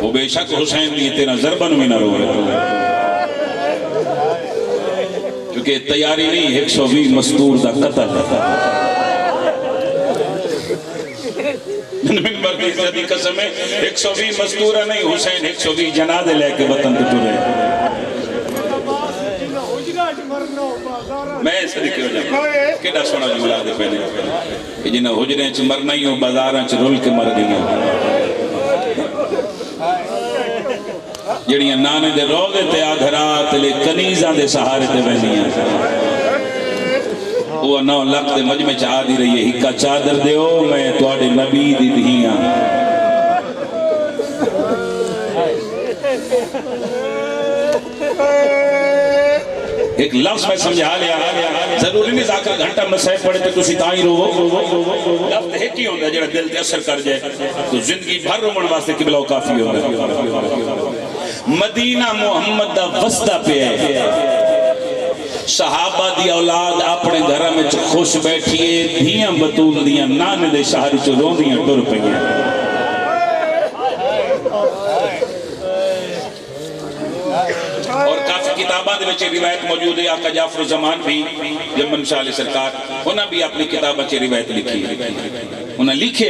وہ بے شک حسین دی تیرا ضربن میں نہ رو رہے کیونکہ تیاری نہیں 120 مستور دا قتل ممبر دی عزت دی قسم ہے 120 مستورہ نہیں حسین 120 جنازے لے کے وطن تے ٹرے میں صدقے ہو جاؤں کیڑا سونا جملہ دے پہلے کہ جنہاں حجریں چھ مرنا ہی ہو بازاراں چھ رول کے مر گئی جڑیاں نانے دے روزے تے آدھرات لے کنیزاں دے سہارے تے بہنیاں وہ 9 لاکھ دے مجمع چاہ دی رہی ہے ہکا چادر دے ہو میں توڑے نبی دی دھیاں ایک لفظ میں سمجھا لیا ضروری نہیں ذاکر گھنٹہ مسئلہ پڑھے تو کسی تائیں رو لفظ ہے کی ہوندہ جڑا دل تے اثر کر جائے تو زندگی بھر رومن واسطے قبلہ و کافی ہوندہ مدینہ محمد دا وسطہ پہ ہے صحابہ دی اولاد اپنے گھرہ میں خوش بیٹھئے دھیاں بطول دیاں نانے دے شہری چو رون دیاں ٹر پہ اور کافی کتابہ دے بچے روایت موجود ہے آقا جعفر زمان بھی یمن شاہ علیہ سرکار انہاں بھی اپنی کتابہ چے روایت لکھی انہاں لکھے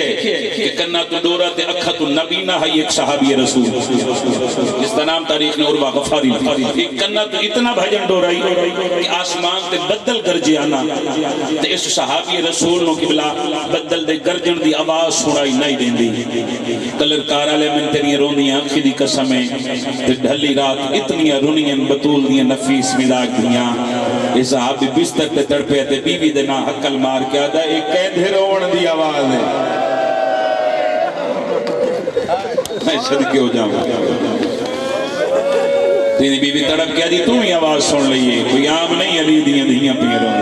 کہ کنا تو دورہ تے اکھا تو نبینہ ہے ایک صحابی رسول جس کا نام تاریخ نے عروہ غفاری ایک کنا تو اتنا بھجن ڈورائی کہ آسمان تے بدل گرجے آنا تے اس صحابی رسول نو قبلہ بدل دے گرجن دی آواز سنائی نہیں دین دی کلر کارالے من تیری رونیاں آنکھی دی قسمیں تے ڈھلی رات اتنی رونیاں بطول دیاں نفیس ملاک دیاں اس صحابی بستر تے تڑپے تے بیوی دے نا حقل مار کے آدھا ایک قید رون دی آواز ہے میں صدقے ہو جاؤں تیری بیوی تڑپ کیا دی تو ہی آواز سن لئیے کوئی عام نہیں علی دیاں دیاں پیروں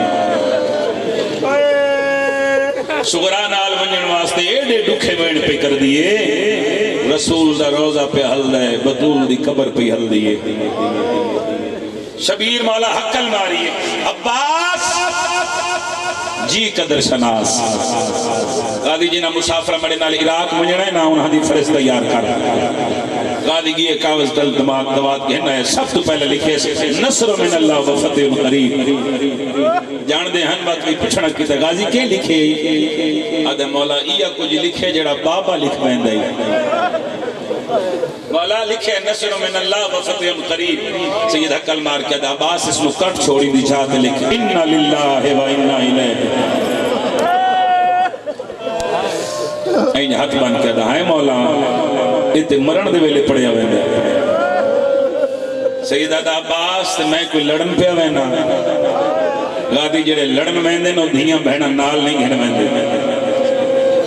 سغران آل منجن واسطے ایڈے ڈکھے وین پہ کر دیئے رسول دا روزہ پہ حل دے بطول دی قبر پہ حل دیئے شبیر مولا حقل ماری عباس جی قدر شناس قاضی جی نا مسافرہ مڑے نال عراق منجنے نا انہاں دی فرس تیار کر قاضی گئے کاغذ دل دماغ دوات کہنا ہے سب تو پہلے لکھے نصر من اللہ و فتح قریب جان دے ہن بات بھی پچھڑا کیتا غازی کے لکھے آدھے مولا ایا کچھ لکھے جڑا بابا لکھ بہن دائی مولا لکھے نصر من اللہ و فتح قریب سید حقل مار کے دا عباس اس کو کٹ چھوڑی دی جات لکھے انا للہ و انا الیہ این ہاتھ بن کے دا ہے مولا اتے مرن دے ویلے پڑے ہوئے دے سیدہ دا عباس میں کوئی لڑن پہ ہوئے نا غادی جڑے لڑن میں نو دھیاں بہنا نال نہیں گھن میں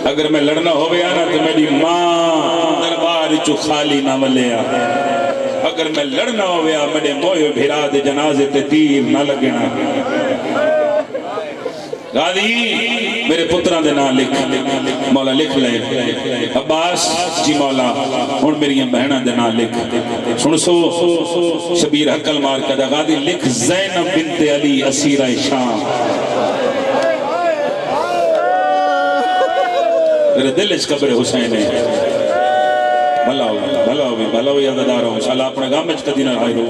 اگر میں لڑنا ہو گیا نا تو میری ماں دربار چو خالی نہ ملیا اگر میں لڑنا ہو گیا میرے موئے بھیرا دے جنازے تے تیر نہ لگنا غادی میرے پتران دے نام لکھ مولا لکھ لے عباس جی مولا ہن میری بہناں دے نام لکھ سن سو شبیر حقل مار کدا غادی لکھ زینب بنت علی اسیرہ شام میرے دل اس قبر حسین ہے بھلا ہوئی عزدار ہوں انشاءاللہ اپنے گام اچھ کدی نہ آئی رو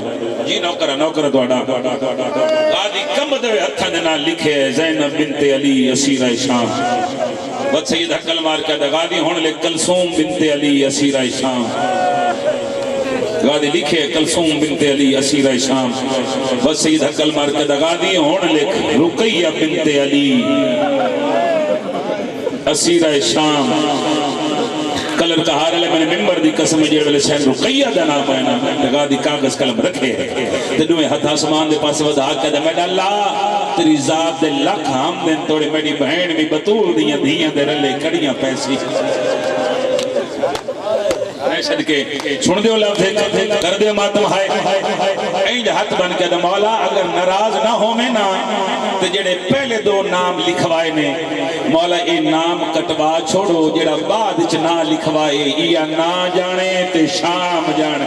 جی نوکر دوڑا غادی کم دوے ہتھا دینا لکھے زینب بنت علی اسیرہ شام بد سید حقل مار کہتا غادی ہون لے کلثوم بنت علی اسیرہ شام غادی لکھے کلثوم بنت علی اسیرہ شام بد سید حقل مار کہتا غادی ہون لے رقیہ بنت علی اسیرہ شام کلر کا ہار علیہ میں نے ممبر دی قسم جیڑ والے سین رقیہ دا نام ہے نا لگا دی کاغذ کلم رکھے تنوے ہتھ آسمان دے پاس ودا کہ دے میڈا اللہ تیری ذات دے لکھ ہم دن توڑے میڈی بہن بھی بطول دیاں دیاں دے رلے کڑیاں پیسی ایسد کے چھوڑ دیو لفظ کر دیو ماتم ہائے اینج ہاتھ بن کے دے مولا اگر ناراض نہ ہو میں نا تو جڑے پہلے دو نام لکھوائے نے مولا اے نام کٹوا چھوڑو جڑا بعد چ نہ لکھوائے یا نہ جانے تے شام جان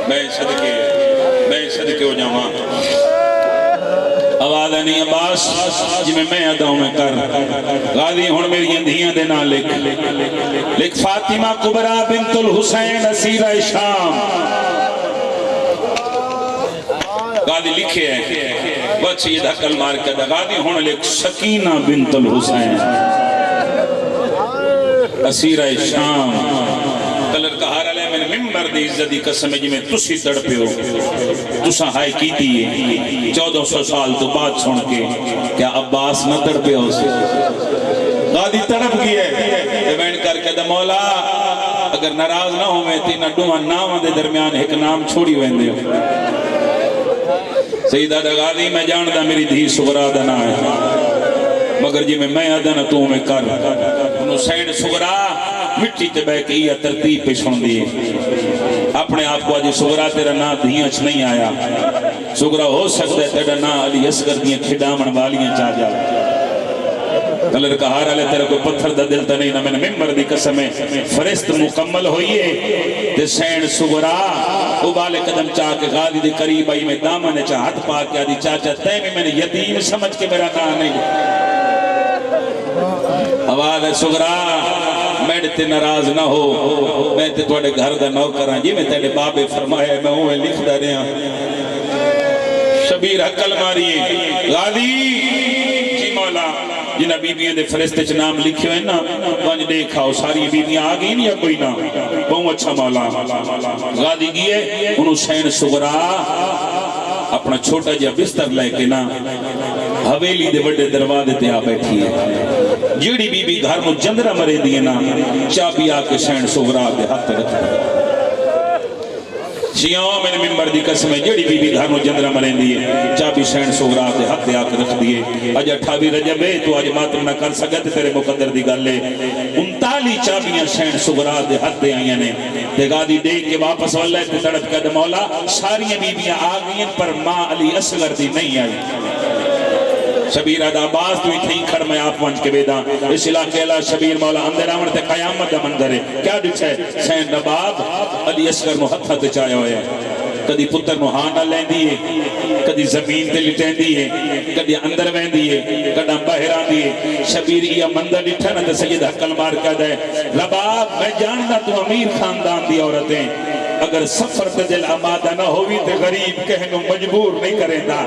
میں صدقے ہو جاواں آواز نہیں عباس جی میں اداؤں میں کر غازی ہون میری اندھیاں دے نا لکھ فاطمہ کبرا بنت الحسین اسیرہ شام غازی لکھے ہیں بہت سید حقل مار کے غازی ہون لکھ سکینہ بنت الحسین اسیرہ شام کلر کا ہار علیہ میں نے ممبر دی عزت دی قسم جی میں تسی تڑپے ہو تسا ہائی کی دیئے 1400 سال تو بعد سن کے کیا عباس نہ تڑپے ہو سے غادی تڑپ گئی ہے بین کر کے دا مولا اگر ناراض نہ ہو میں تینا ڈوما نام دے درمیان ایک نام چھوڑی ہوئے ہو سیدہ دا غادی میں جاندہ میری دھی سغرا دا نا ہے مگر جی میں آدھا نہ تو میں کر انہوں سین سغرا مٹی تے بے کے یہ ترتیب پہ سن دیئے اپنے آپ کو آجی سغرا تیرا نا دھیاں چھ نہیں آیا سغرا ہو سکتا ہے تیرا نا علی اصغر دیاں کھڑامن والیاں چاہ جا کلر کا ہار علیہ تیرا کوئی پتھر دا دل تا نہیں نا میں نے ممبر دی قسم فرست مکمل ہوئیے تے سین سغرا ابالے قدم چاہ کے غادی دی قریب آئی میں دامن چاہ ہاتھ پا کے آدھی چاچا تیمی میں نے یتیم سمجھ کے میرا نا نہیں آواز ہے سغرا میں تے ناراض نہ ہو میں تے توڑے گھر دا نو کراں جی میں تیرے بابے فرمایا میں ہوئے لکھ دا رہا شبیر حقل ماریے غادی جی مولا جنہ بیبیاں دے فرشتے چ نام لکھے ہوئے نا وانج دیکھاؤ ساری بیبیاں آگئی نہیں یا کوئی نہ بہت اچھا مولا غادی گئے انہوں سین سغرا اپنا چھوٹا جا بستر لے کے نا حویلی دے بڑے دروازے تے آ بیٹھی ہے جیڑی بی بی گھر میں جندرہ مرے دیئے نا چابی آکے سین سغرا دے ہاتھ رکھتے شیعوں میں نے ممبر دی قسم ہے جیڑی بی بی گھر میں جندرہ مرے دیئے چابی سین سغرا دے ہاتھ آکے رکھ دیئے اج 28 رجب ہے تو آج ماتم نہ کر سکتے تیرے مقدر دی گل ہے 39 چابیاں سین سغرا دے ہاتھ دے آئیں نے تے غادی دیکھ کے واپس واللہ تے تڑپ کے مولا ساری بیبیاں آگئیں پر ماں علی اصغر دی نہیں آئی شبیر آدھا عباس تو ہی کھڑ میں آپ وانچ کے بیداں اس علاقے اللہ شبیر مولا اندر آمن تے قیامت دا منظر ہے کیا ڈچ ہے سین نباب علی اصغر نو ہتھا تے چاہے ہوئے کدی پتر نو ہاں نہ لین دیئے کدی زمین تے لٹین دیئے کدی اندر وین دیئے کدی باہران دیئے شبیر یہ منظر ڈٹھا نا تے سید حقل مار کا دے رباب میں جاننا تو امیر خاندان دی عورتیں اگر سفر تے دل آمادہ نہ ہوئی تے غریب کہنو مجبور نہیں کریں دا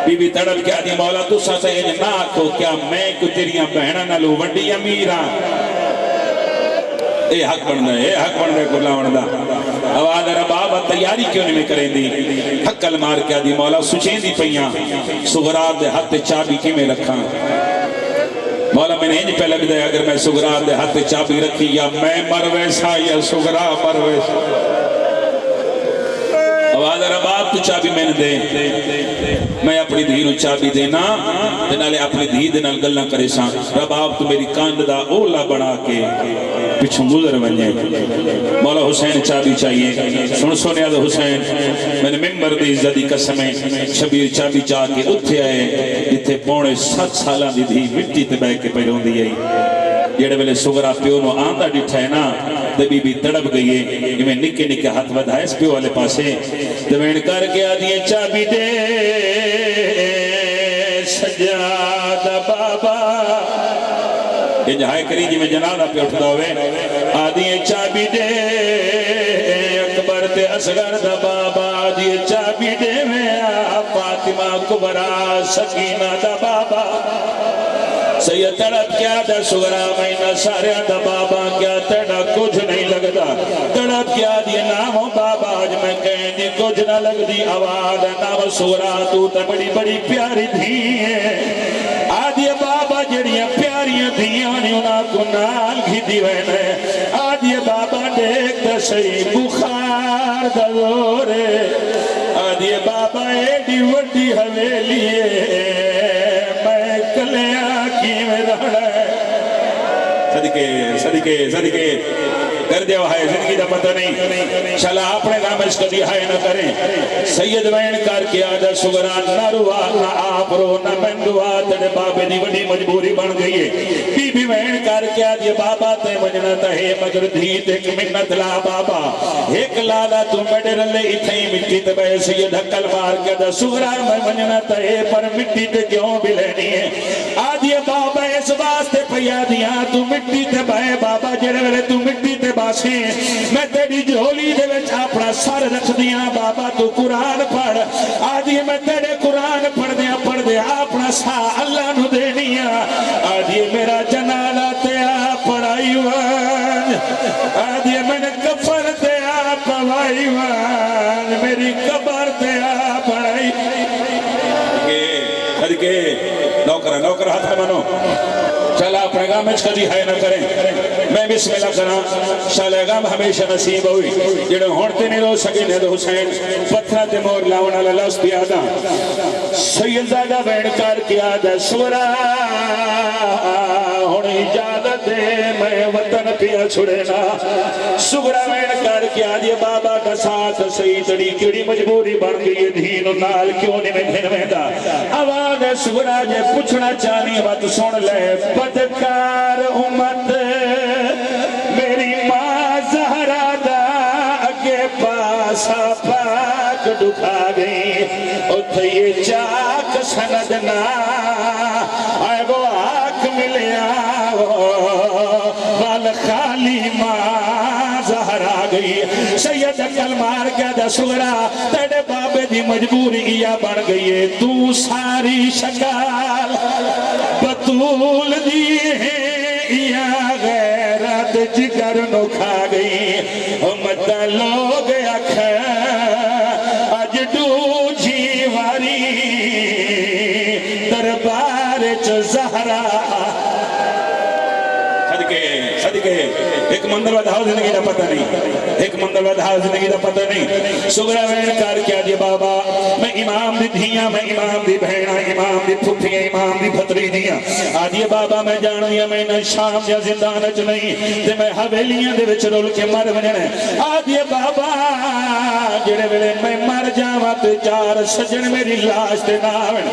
بی بی تڑپ کیا دی مولا تو سا سے یہ نہ آکھو کیا میں کو تیریاں بہنہ نہ لو وڈی امیرہ اے حق بندا ہے، اے حق بندا ہے کلا بندا آواز رباب تیاری کیوں نہیں کریں دی حقل مار کے آدھی مولا سچیں دی پئیاں سغرا دے ہاتھ چابی کی میں رکھاں مولا میں نے انج پہ لگ دے اگر میں سغرا دے ہاتھ چابی رکھی یا میں مر ویسا یا سغرا مر ویسا آواز رباب تو چابی میں نے دے میں اپنی دھی نو چابی دینا نالے اپنی دھی دے نال گلاں کرے ساں رباب تو میری کاند دا اولا بنا کے پچھوں گزر بنے مولا حسین چابی چاہیے سن سونے آدھا حسین میں نے ممبر دی عزتی قسمیں شبیر چابی چاہ کے اتھے آئے جتھے پونے 7 سالہ دی دھی مٹی تے بے کے پیروں دی آئی جیڑے ویلے سغرا پیو نو آندہ ڈٹھا ہے نا دبی بھی تڑپ گئی ہے کہ میں نکے نکے ہاتھ ودھائے اس پیو والے پاسے دوین کر کے آدھیے چابی دے سجادہ بابا یہ جہائے کری جی میں جنادہ پہ اٹھتا ہوئے آدھیے چابی دے اکبر تے اصغر دا بابا آدھیے چابی دے میں فاطمہ کبرا سکینہ دا بابا سید تڑپ کیا دا سغرا مہینہ سارے دا بابا کیا تڑا کچھ نہیں لگتا تڑپ کیا دی نامو بابا آج میں کہیں دی کچھ نہ لگ دی آواز نام سغرا تو تا بڑی بڑی پیاری دھی ہے آدھی بابا جڑیاں پیاریاں دھیاں نے انہاں کو نال گھی دیوینے آدھی بابا دیکھ دا سی بخار دا زورے آدھی بابا ایڈی وڈی حویلیے میں کلیاں کی میں رہنا ہے صدقے کر دیا ہے زندگی دا پتہ نہیں شالا اپنے نام اس کدی ہائے نہ کریں سید وین کر کے آدھا سغرا نہ روا نہ آپ رو نہ من روا تڑے بابے دی وڈی مجبوری بن گئی ہے بی بی وین کر کے آدھے بابا تے مجنتا ہے مگر دھیت ایک منت لا بابا ایک لالا تو میڈے رلے اتھائی مٹی تے بے سید حقل مار کے آدھا سغرا میں مجنتا ہے پر مٹی تے کیوں بھی لینی ہے آدھے بابا اس واسطے پیا دیا تو مٹی تے بے بابا جڑے ویلے تو مٹی تے باسے میں تیری جھولی دے وچ اپنا سر رکھ دیا بابا تو قرآن پڑھ آدھی میں تیرے قرآن پڑھ دیا اپنا سا اللہ نو دینیا آدھی میرا جنالہ تیا پڑھائی وان آدھی میں نے کفر تیا پڑھائی وان میری قبر تیا پڑھائی صدقے نوکر ہاتھ منو چلا اپنے گام میں کدی ہے نہ کریں میں بسم اللہ کرا شالے گام ہمیشہ نصیب ہوئی جڑے ہونتے نہیں رو سکے نے تو حسین پتھر تے مور لاؤنا للس پیادا سید زادہ بین کر کیا دا سورا ہونی اجازت دے میں وطن پیا چھڑینا سورا بین کر کیا دیا بابا کا ساتھ سیدڑی کیڑی مجبوری بن گئی دھین نال کیوں نہیں میں دھن ویدہ آواز سورا جے پوچھنا چاہنی بات سن لے بدکار امت میری ماں زہرہ دا اگے پاسا پاک دکھا گئی اتھے یہ چاک سندنا آئے وہ آنکھ ملیا وال خالی ماں زہرہ گئی سید عقل مار کے دا سغرا تیڑے بابے دی مجبوری یا بن گئی ہے تو ساری شکال بطول دی ہے یا غیرت جگر نو کھا گئی امت لوگ اکھا اج دو جیواری دربار چ زہرا صدقے ایک مندر ودھاؤ زندگی دا پتہ نہیں ایک مندر ودھاؤ زندگی دا پتہ نہیں سغرا وین کر کیا دی بابا میں امام دی دھیاں میں امام دی بہنہ امام دی پھپھیاں امام دی پھتری دیاں آدھی بابا میں جانیا میں نہ شام یا زندانچ نہیں تے میں حویلیاں دے وچ رول کے مر ونجنے آدھی بابا جڑے ویلے میں مر جاواں تے چار سجن میری لاش تے نہ آون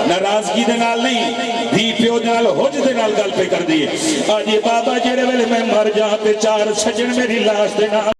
ناراضگی دے نال نہیں دھی پیو دے نال حج دے نال گل پہ کر دیے آدھی بابا جڑے ویلے میں مر جاواں تے چار سجن میری لاش دے نہ